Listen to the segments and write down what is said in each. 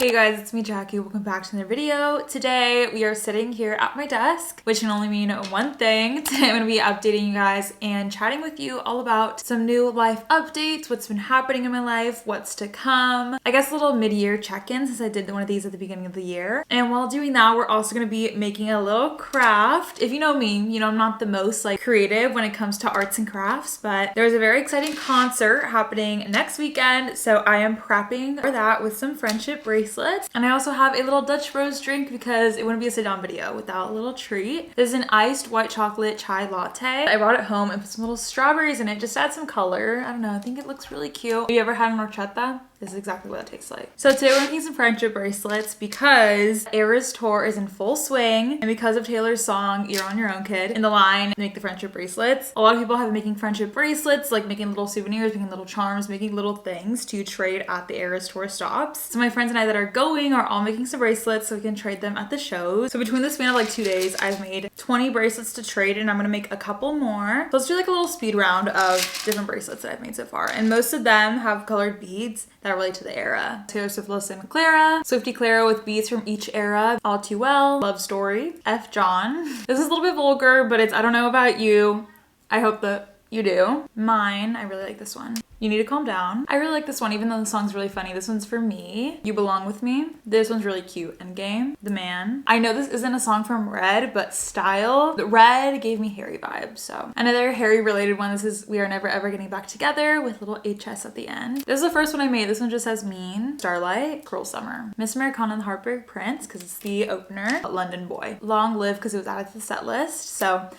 Hey guys, it's me Jackie. Welcome back to another video. Today we are sitting here at my desk, which can only mean one thing. Today I'm going to be updating you guys and chatting with you all about some new life updates, what's been happening in my life, what's to come. I guess a little mid-year check-in since I did one of these at the beginning of the year. And while doing that, we're also going to be making a little craft. If you know me, you know I'm not the most creative when it comes to arts and crafts, but there's a very exciting concert happening next weekend, so I am prepping for that with some friendship bracelets. And I also have a little Dutch Bros drink because it wouldn't be a sit-down video without a little treat. This is an iced white chocolate chai latte. I brought it home and put some little strawberries in it just to add some color. I don't know, I think it looks really cute. Have you ever had an horchata? This is exactly what it tastes like. So today we're making some friendship bracelets because Eras tour is in full swing, and because of Taylor's song You're on Your Own Kid in the line make the friendship bracelets, a lot of people have been making friendship bracelets, like making little souvenirs, making little charms, making little things to trade at the Eras tour stops. So my friends and I that are going are all making some bracelets so we can trade them at the shows. So between the span of 2 days, I've made 20 bracelets to trade, and I'm gonna make a couple more. So let's do a little speed round of different bracelets that I've made so far, and most of them have colored beads that relate to the era. Taylor Swift, Listen, Clara, Swifty Clara with beads from each era, All Too Well, Love Story, F. John. This is a little bit vulgar, but I don't know about you. I hope that you do. Mine, I really like this one. You Need to Calm Down. I really like this one, even though the song's really funny. This one's for me. You Belong With Me. This one's really cute. Endgame. The Man. I know this isn't a song from Red, but Style. The Red gave me Harry vibes, so. Another Harry related one. This is We Are Never Ever Getting Back Together with little HS at the end. This is the first one I made. This one just says Mean. Starlight. Cruel Summer. Miss Americana and the Heartbreak Prince, because it's the opener. London Boy. Long Live, because it was added to the set list. So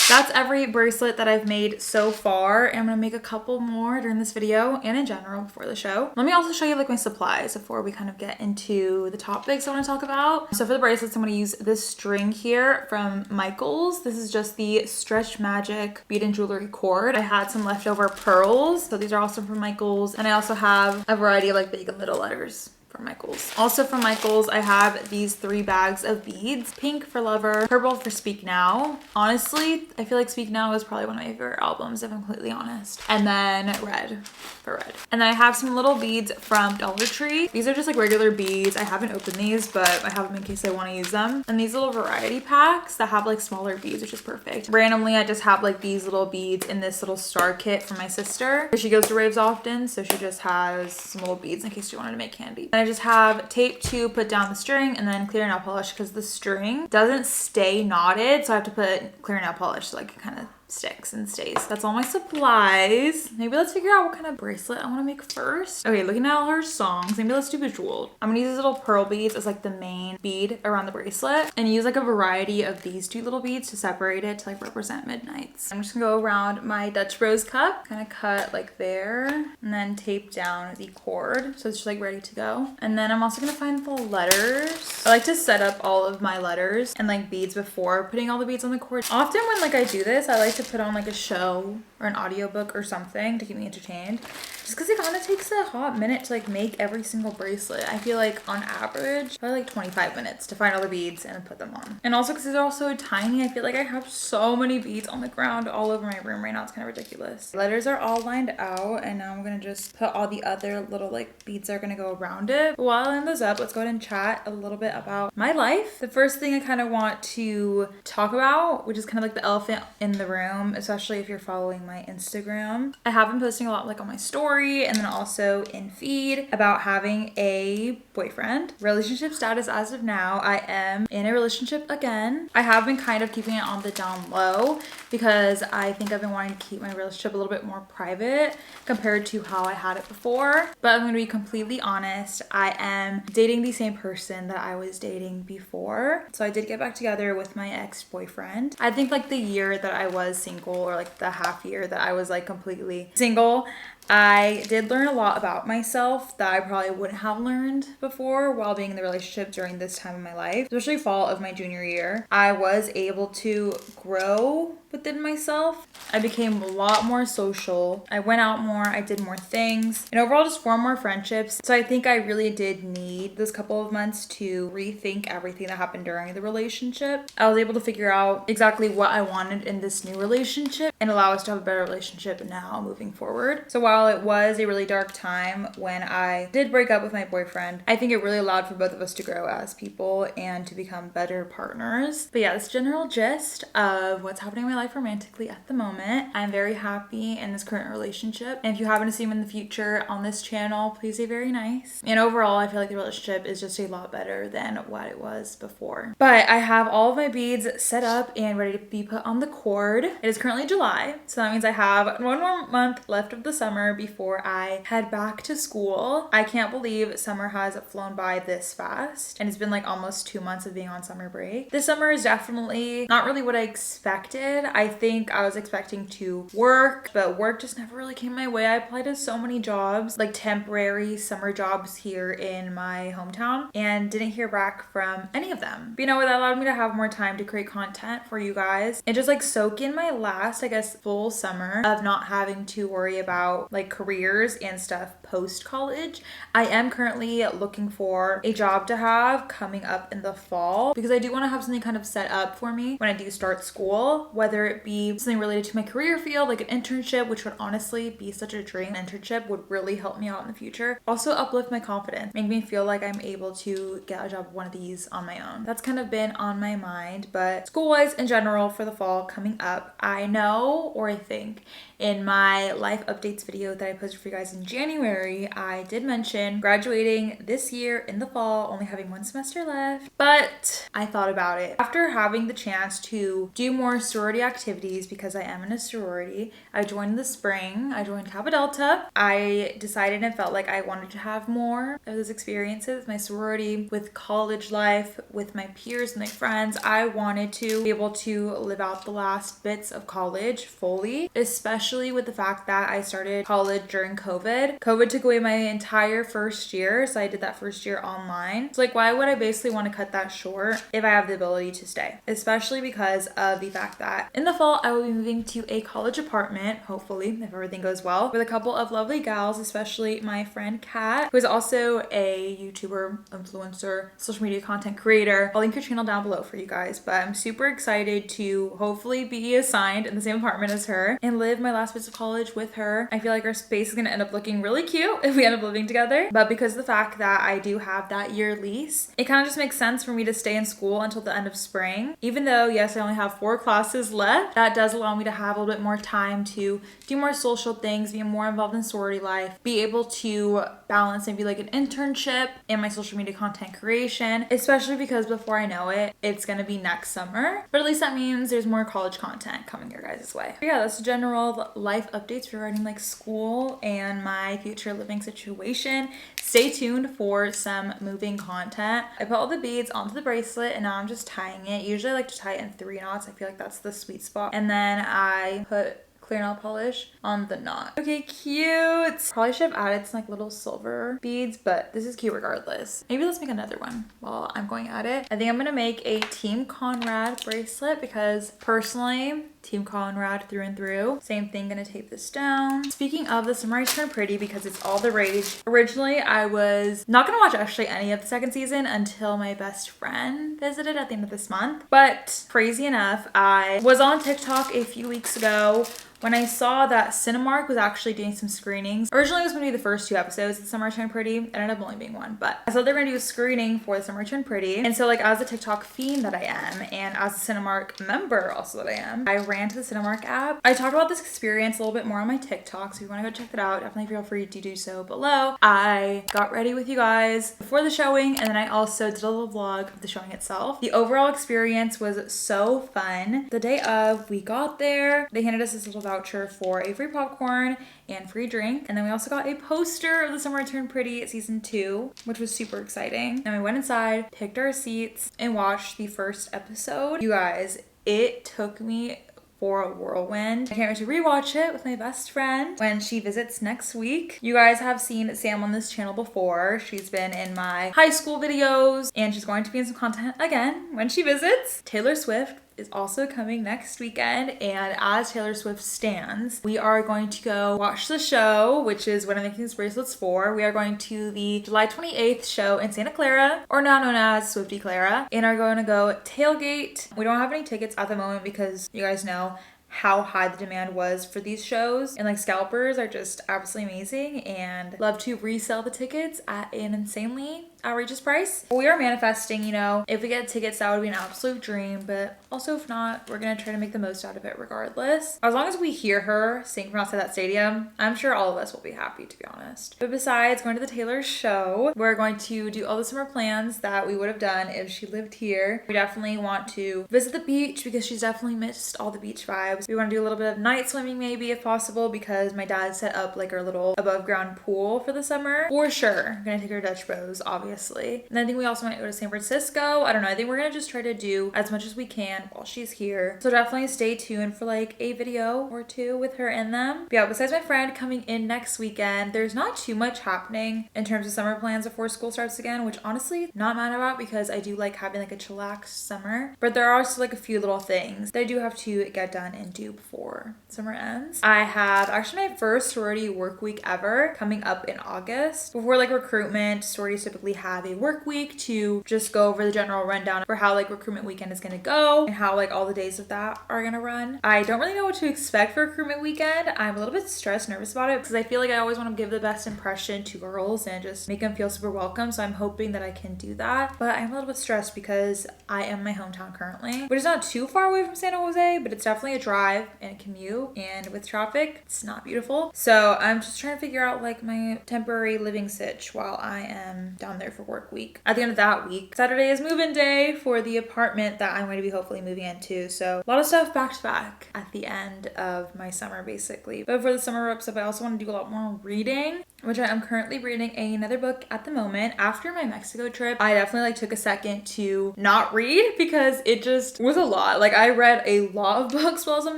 that's every bracelet that I've made so far. And I'm gonna make a couple more during this video and in general before the show. Let me also show you my supplies before we kind of get into the topics I want to talk about. So for the bracelets, I'm going to use this string here from Michaels. This is just the Stretch Magic bead and jewelry cord. I had some leftover pearls, so these are also from Michaels. And I also have a variety of big and little letters from Michaels. Also from Michaels, I have these 3 bags of beads. Pink for Lover, purple for Speak Now. Honestly, I feel like Speak Now is probably one of my favorite albums, if I'm completely honest. And then red for red. And then I have some little beads from Dollar Tree. These are just regular beads. I haven't opened these, but I have them in case I want to use them. And these little variety packs that have smaller beads, which is perfect. Randomly, I just have these little beads in this little star kit for my sister. She goes to raves often, so she just has some little beads in case she wanted to make candy. And I just have tape to put down the string, and then clear nail polish because the string doesn't stay knotted, so I have to put clear nail polish so it kind of sticks and stays. That's all my supplies. Maybe let's figure out what kind of bracelet I want to make first. Okay, looking at all her songs, maybe let's do Bejeweled. I'm gonna use these little pearl beads as the main bead around the bracelet, and use a variety of these 2 little beads to separate it to represent midnights. I'm just gonna go around my Dutch Bros cup, kind of cut there, and then tape down the cord so it's just ready to go. And then I'm also gonna find the letters. I like to set up all of my letters and beads before putting all the beads on the cord. Often when I do this, I like to put on a show or an audiobook or something to keep me entertained, just because it kind of takes a hot minute to make every single bracelet. I feel on average probably 25 minutes to find all the beads and put them on. And also because these are all so tiny, I feel I have so many beads on the ground all over my room right now. It's kind of ridiculous. The letters are all lined out, and now I'm gonna just put all the other little beads that are gonna go around it. But while I line those up, let's go ahead and chat a little bit about my life. The first thing I kind of want to talk about, which is kind of the elephant in the room, especially if you're following my Instagram. I have been posting a lot on my story and then also in feed about having a boyfriend. Relationship status as of now, I am in a relationship again. I have been kind of keeping it on the down low because I think I've been wanting to keep my relationship a little bit more private compared to how I had it before. But I'm going to be completely honest, I am dating the same person that I was dating before. So I did get back together with my ex-boyfriend. I think the year that I was single, or the half year that I was completely single, I did learn a lot about myself that I probably wouldn't have learned before while being in the relationship during this time in my life, especially fall of my junior year. I was able to grow within myself. I became a lot more social. I went out more. I did more things, and overall just formed more friendships. So I think I really did need this couple of months to rethink everything that happened during the relationship. I was able to figure out exactly what I wanted in this new relationship and allow us to have a better relationship now moving forward. So while while it was a really dark time when I did break up with my boyfriend, I think it really allowed for both of us to grow as people and to become better partners. But yeah, this general gist of what's happening in my life romantically at the moment. I'm very happy in this current relationship. And if you happen to see him in the future on this channel, please say very nice. And overall, I feel like the relationship is just a lot better than what it was before. But I have all of my beads set up and ready to be put on the cord. It is currently July, so that means I have one more month left of the summer before I head back to school. I can't believe summer has flown by this fast, and it's been like almost 2 months of being on summer break. This summer is definitely not really what I expected. I think I was expecting to work, but work just never really came my way. I applied to so many jobs, like temporary summer jobs here in my hometown, and didn't hear back from any of them. But you know what, that allowed me to have more time to create content for you guys and just like soak in my last, I guess, full summer of not having to worry about like careers and stuff post college. I am currently looking for a job to have coming up in the fall because I do want to have something kind of set up for me when I do start school, whether it be something related to my career field, like an internship, which would honestly be such a dream. An internship would really help me out in the future. Also uplift my confidence, make me feel like I'm able to get a job one of these on my own. That's kind of been on my mind, but school-wise in general for the fall coming up, I know, or I think in my life updates video that I posted for you guys in January, I did mention graduating this year in the fall, only having one semester left. But I thought about it. After having the chance to do more sorority activities, because I am in a sorority, I joined in the spring, I joined Kappa Delta. I decided and felt like I wanted to have more of those experiences with my sorority, with college life, with my peers and my friends. I wanted to be able to live out the last bits of college fully, especially with the fact that I started college during COVID. COVID took away my entire first year, so I did that first year online. So like, why would I basically want to cut that short if I have the ability to stay? Especially because of the fact that in the fall, I will be moving to a college apartment, hopefully, if everything goes well, with a couple of lovely gals, especially my friend Kat, who is also a YouTuber, influencer, social media content creator. I'll link her channel down below for you guys, but I'm super excited to hopefully be assigned in the same apartment as her and live my last bits of college with her. I feel like our space is gonna end up looking really cute if we end up living together, but because of the fact that I do have that year lease, it kind of just makes sense for me to stay in school until the end of spring. Even though, yes, I only have 4 classes left, that does allow me to have a little bit more time to do more social things, be more involved in sorority life, be able to balance maybe like an internship and my social media content creation, especially because before I know it, it's gonna be next summer. But at least that means there's more college content coming your guys' way. But yeah, that's general life updates regarding like school and my future living situation. Stay tuned for some moving content. I put all the beads onto the bracelet and now I'm just tying it. Usually I like to tie it in 3 knots. I feel like that's the sweet spot. And then I put clear nail polish on the knot. Okay, cute. Probably should have added some like little silver beads, but this is cute regardless. Maybe let's make another one while I'm going at it. I think I'm gonna make a Team Conrad bracelet because personally, Team Conrad through and through. Same thing, gonna tape this down. Speaking of the Summer I Turned Pretty because it's all the rage. Originally, I was not gonna watch actually any of the second season until my best friend visited at the end of this month. But crazy enough, I was on TikTok a few weeks ago when I saw that Cinemark was actually doing some screenings. Originally it was gonna be the first 2 episodes of The Summer I Turned Pretty. It ended up only being 1, but I thought they were gonna do a screening for The Summer I Turned Pretty. And so like as a TikTok fiend that I am, and as a Cinemark member also that I am, I ran to the Cinemark app. I talked about this experience a little bit more on my TikTok, so if you wanna go check it out, definitely feel free to do so below. I got ready with you guys before the showing, and then I also did a little vlog of the showing itself. The overall experience was so fun. The day of, we got there, they handed us this little voucher for a free popcorn and free drink. And then we also got a poster of The Summer I Turned Pretty season 2, which was super exciting. Then we went inside, picked our seats, and watched the first episode. You guys, it took me for a whirlwind. I can't wait to rewatch it with my best friend when she visits next week. You guys have seen Sam on this channel before. She's been in my high school videos and she's going to be in some content again when she visits. Taylor Swift is also coming next weekend, and as Taylor Swift stans, we are going to go watch the show, which is what I'm making these bracelets for. We are going to the July 28th show in Santa Clara, or now known as Swifty Clara, and are going to go tailgate. We don't have any tickets at the moment because you guys know how high the demand was for these shows, and like scalpers are just absolutely amazing and love to resell the tickets at an insanely outrageous price. We are manifesting, you know, if we get tickets, that would be an absolute dream, but also if not, we're gonna try to make the most out of it regardless. As long as we hear her sing from outside that stadium, I'm sure all of us will be happy, to be honest. But besides going to the Taylor show, we're going to do all the summer plans that we would have done if she lived here. We definitely want to visit the beach because she's definitely missed all the beach vibes. We want to do a little bit of night swimming maybe if possible, because my dad set up like our little above ground pool for the summer. For sure, I'm gonna take her Dutch bros, obviously. And I think we also might go to San Francisco. I don't know. I think we're gonna just try to do as much as we can while she's here. So definitely stay tuned for like a video or two with her in them. But yeah, besides my friend coming in next weekend, there's not too much happening in terms of summer plans before school starts again, which honestly not mad about because I do like having like a chillax summer. But there are still like a few little things that I do have to get done and do before summer ends. I have actually my first sorority work week ever coming up in August. Before like recruitment, sororities typically have a work week to just go over the general rundown for how like recruitment weekend is gonna go and how like all the days of that are gonna run. I don't really know what to expect for recruitment weekend. I'm a little bit stressed, nervous about it because I feel like I always want to give the best impression to girls and just make them feel super welcome. So I'm hoping that I can do that. But I'm a little bit stressed because I am in my hometown currently, which is not too far away from San Jose, but it's definitely a drive and a commute, and with traffic, it's not beautiful. So I'm just trying to figure out like my temporary living sitch while I am down there for work week. At the end of that week, Saturday is move-in day for the apartment that I'm going to be hopefully moving into. So a lot of stuff back to back at the end of my summer basically. But for the summer wraps up, I also want to do a lot more reading, which I am currently reading another book at the moment. After my Mexico trip, I definitely like took a second to not read because it just was a lot. Like I read a lot of books while I was on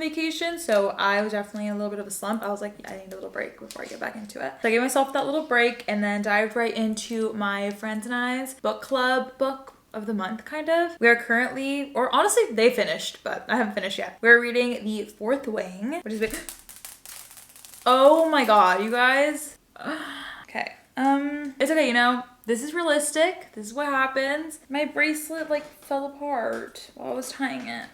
vacation, so I was definitely in a little bit of a slump. I was like, I need a little break before I get back into it. So I gave myself that little break and then dived right into my friends and I's book club book of the month, kind of. We are currently, or honestly, they finished, but I haven't finished yet. We're reading The Fourth Wing, which is big. Oh my god, you guys. Okay. It's okay, you know, this is realistic. This is what happens. My bracelet like fell apart while I was tying it.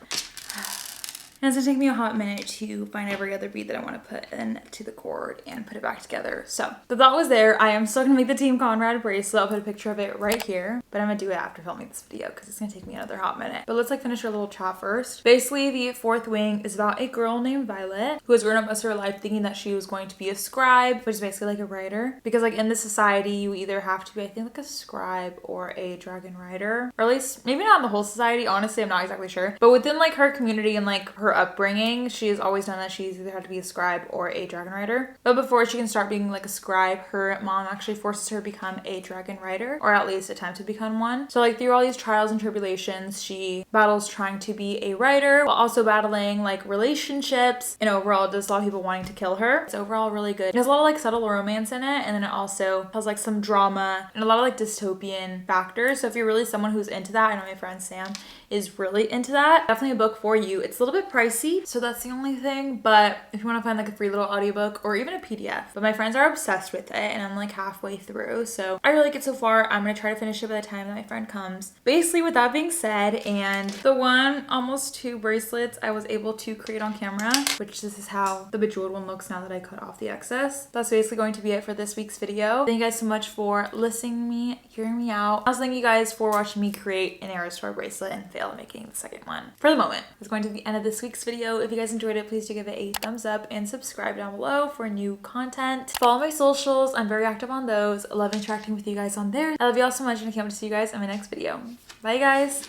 And it's gonna take me a hot minute to find every other bead that I want to put into the cord and put it back together. So the thought was there. I am still gonna make the Team Conrad bracelet. I'll put a picture of it right here, but I'm gonna do it after filming this video because it's gonna take me another hot minute. But let's like finish our little chat first. Basically, The Fourth Wing is about a girl named Violet who has grown up most of her life thinking that she was going to be a scribe, which is basically like a writer. Because like in this society, you either have to be, I think, like a scribe or a dragon rider, or at least maybe not in the whole society. Honestly, I'm not exactly sure. But within like her community and like her upbringing, she has always done that. She's either had to be a scribe or a dragon rider. But before she can start being like a scribe, her mom actually forces her to become a dragon rider, or at least attempt to become one. So like through all these trials and tribulations, she battles trying to be a writer while also battling like relationships, and overall just a lot of people wanting to kill her. It's overall really good. It has a lot of like subtle romance in it, and then it also has like some drama and a lot of like dystopian factors. So if you're really someone who's into that, I know my friend Sam is really into that, definitely a book for you. It's a little bit pricey, so that's the only thing, but if you want to find like a free little audiobook or even a PDF. But my friends are obsessed with it and I'm like halfway through, so I really like it so far. I'm gonna try to finish it by the time that my friend comes. Basically, with that being said, and the almost two bracelets I was able to create on camera, which this is how the bejeweled one looks now that I cut off the excess. That's basically going to be it for this week's video. Thank you guys so much for listening to me, hearing me out. Also thank you guys for watching me create an Arrow Star bracelet and fail at making the second one. For the moment, it's going to be the end of this week's video. If you guys enjoyed it, please do give it a thumbs up and subscribe down below for new content. Follow my socials. I'm very active on those. I love interacting with you guys on there. I love you all so much and I can't wait to see you guys in my next video. Bye guys.